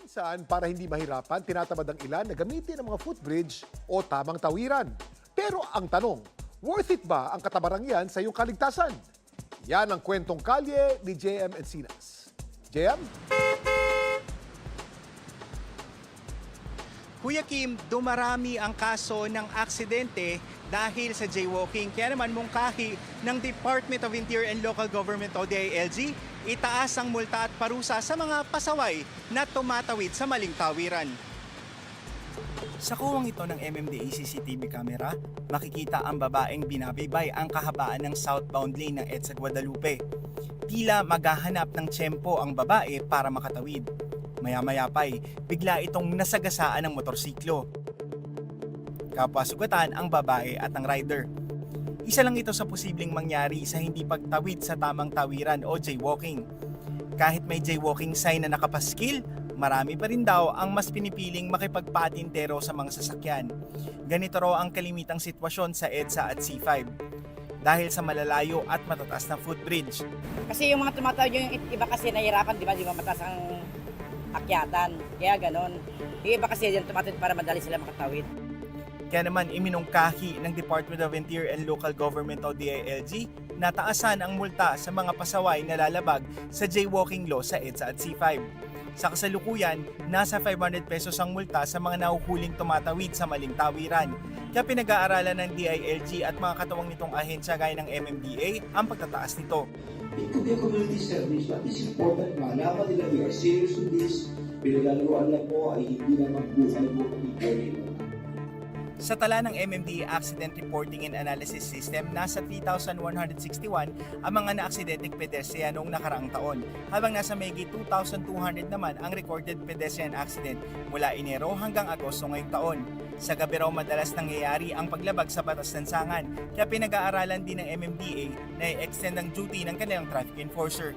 Minsan, para hindi mahirapan, tinatamad ang ilan na gamitin ang mga footbridge o tamang tawiran. Pero ang tanong, worth it ba ang katabarang yan sa iyong kaligtasan? Yan ang kwentong kalye ni JM Encinas. JM? Kuya Kim, dumarami ang kaso ng aksidente dahil sa jaywalking. Kaya naman mungkahi ng Department of Interior and Local Government o DILG, itaas ang multa at parusa sa mga pasaway na tumatawid sa maling tawiran. Sa kuwang ito ng MMDA CCTV camera, makikita ang babaeng binabaybay ang kahabaan ng southbound lane ng EDSA Guadalupe. Tila maghahanap ng tiyempo ang babae para makatawid. Maya-maya pa'y bigla itong nasagasaan ng motorsiklo. Kapwa sugatan ang babae at ang rider. Isa lang ito sa posibleng mangyari sa hindi pagtawid sa tamang tawiran o jaywalking. Kahit may jaywalking sign na nakapaskil, marami pa rin daw ang mas pinipiling makipagpatintero sa mga sasakyan. Ganito raw ang kalimitang sitwasyon sa EDSA at C5 dahil sa malalayo at matataas na footbridge. Kasi yung mga tumatawid yung iba kasi nahihirapan, di ba? Di ba mataas ang akyatan. Kaya ganon. Yung iba kasi yan tumatawid para madali sila makatawid. Kaya naman iminungkahi ng Department of Interior and Local Government o DILG na taasan ang multa sa mga pasaway na lalabag sa jaywalking law sa EDSA at C5. Sa kasalukuyan, nasa 500 pesos ang multa sa mga nahuhuling tumatawid sa maling tawiran. Kaya pinag-aaralan ng DILG at mga katuwang nitong ahensya gaya ng MMDA ang pagtataas nito. It could be a community service, but it's important na alaman nila we are serious with this. Pinaglaruan lang po ay hindi naman buhay mo kami. Sa tala ng MMDA Accident Reporting and Analysis System, nasa 3,161 ang mga na-aksidenteng pedestrian noong nakaraang taon, habang nasa mahigit 2,200 naman ang recorded pedestrian accident mula Enero hanggang Agosto ngayong taon. Sa gabi raw madalas nangyayari ang paglabag sa batas lansangan, kaya pinag-aaralan din ng MMDA na i-extend ang duty ng kanilang traffic enforcer.